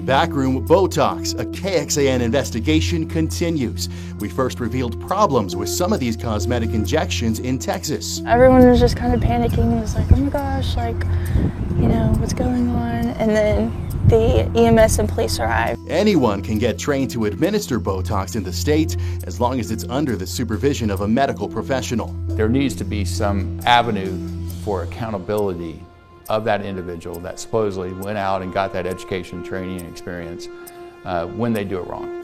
Backroom Botox, a KXAN investigation continues. We first revealed problems with some of these cosmetic injections in Texas. Everyone was just kind of panicking. It was like, oh my gosh, what's going on? And then the EMS and police arrived. Anyone can get trained to administer Botox in the state as long as it's under the supervision of a medical professional. There needs to be some avenue for accountability of that individual that supposedly went out and got that education, training, and experience when they do it wrong.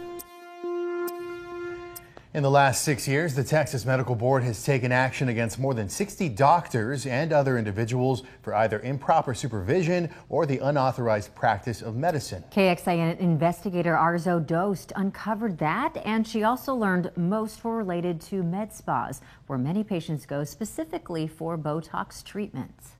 In the last 6 years, the Texas Medical Board has taken action against more than 60 doctors and other individuals for either improper supervision or the unauthorized practice of medicine. KXAN investigator Arzo Dost uncovered that, and she also learned most were related to med spas, where many patients go specifically for Botox treatments.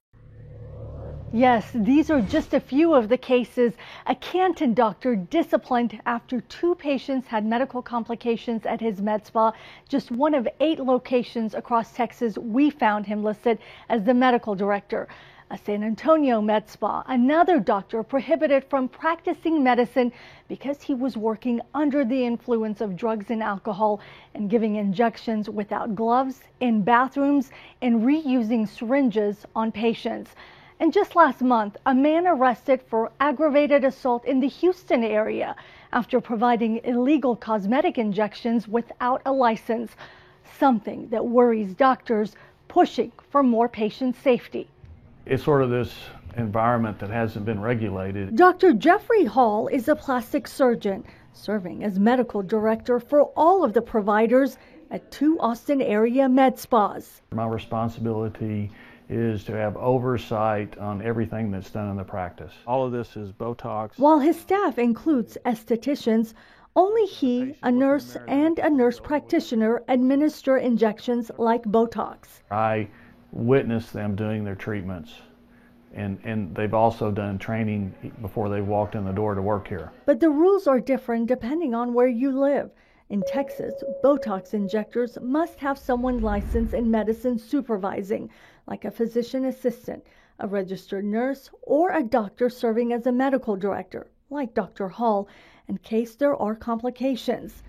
Yes, these are just a few of the cases. A Canton doctor disciplined after 2 patients had medical complications at his med spa. Just one of 8 locations across Texas, we found him listed as the medical director. A San Antonio med spa, another doctor prohibited from practicing medicine because he was working under the influence of drugs and alcohol and giving injections without gloves, in bathrooms, and reusing syringes on patients. And just last month, a man arrested for aggravated assault in the Houston area after providing illegal cosmetic injections without a license, something that worries doctors pushing for more patient safety. It's sort of this environment that hasn't been regulated. Dr. Jeffrey Hall is a plastic surgeon, serving as medical director for all of the providers at 2 Austin area med spas. My responsibility is to have oversight on everything that's done in the practice. All of this is Botox. While his staff includes estheticians, only he, a nurse, and a nurse practitioner administer injections like Botox. I witnessed them doing their treatments, and they've also done training before they walked in the door to work here. But the rules are different depending on where you live. In Texas, Botox injectors must have someone licensed in medicine supervising, like a physician assistant, a registered nurse, or a doctor serving as a medical director, like Dr. Hall, in case there are complications.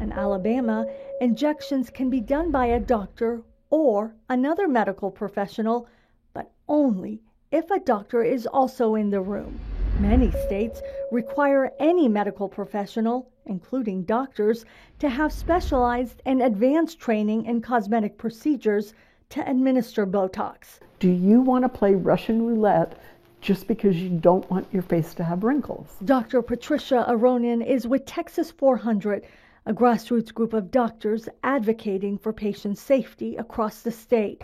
In Alabama, injections can be done by a doctor or another medical professional, but only if a doctor is also in the room. Many states require any medical professional, including doctors, to have specialized and advanced training in cosmetic procedures to administer Botox. Do you want to play Russian roulette just because you don't want your face to have wrinkles? Dr. Patricia Aronin is with Texas 400, a grassroots group of doctors advocating for patient safety across the state.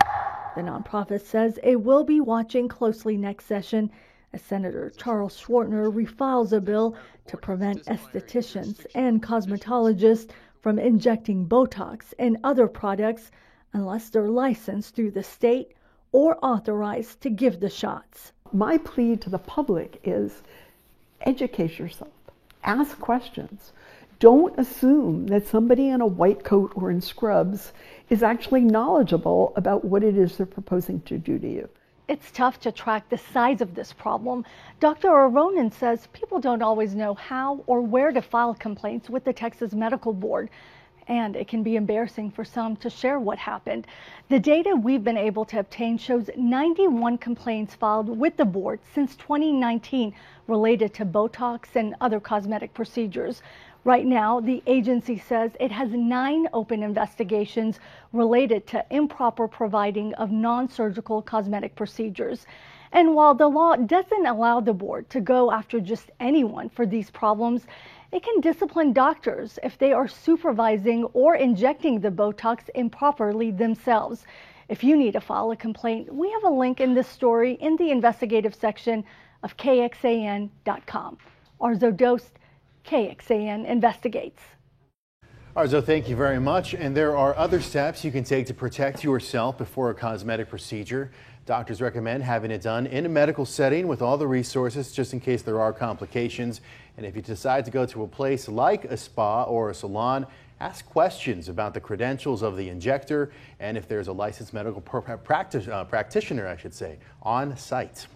The nonprofit says it will be watching closely next session as Senator Charles Schwartner refiles a bill to prevent estheticians and cosmetologists from injecting Botox and other products unless they're licensed through the state or authorized to give the shots. My plea to the public is educate yourself, ask questions. Don't assume that somebody in a white coat or in scrubs is actually knowledgeable about what it is they're proposing to do to you. It's tough to track the size of this problem. Dr. Aronin says people don't always know how or where to file complaints with the Texas Medical Board, and it can be embarrassing for some to share what happened. The data we've been able to obtain shows 91 complaints filed with the board since 2019 related to Botox and other cosmetic procedures. Right now, the agency says it has 9 open investigations related to improper providing of non-surgical cosmetic procedures. And while the law doesn't allow the board to go after just anyone for these problems, it can discipline doctors if they are supervising or injecting the Botox improperly themselves. If you need to file a complaint, we have a link in this story in the investigative section of KXAN.com. Arzo Dost, KXAN Investigates. Arzo, thank you very much. And there are other steps you can take to protect yourself before a cosmetic procedure. Doctors recommend having it done in a medical setting with all the resources just in case there are complications. And if you decide to go to a place like a spa or a salon, ask questions about the credentials of the injector and if there's a licensed medical practitioner, on site.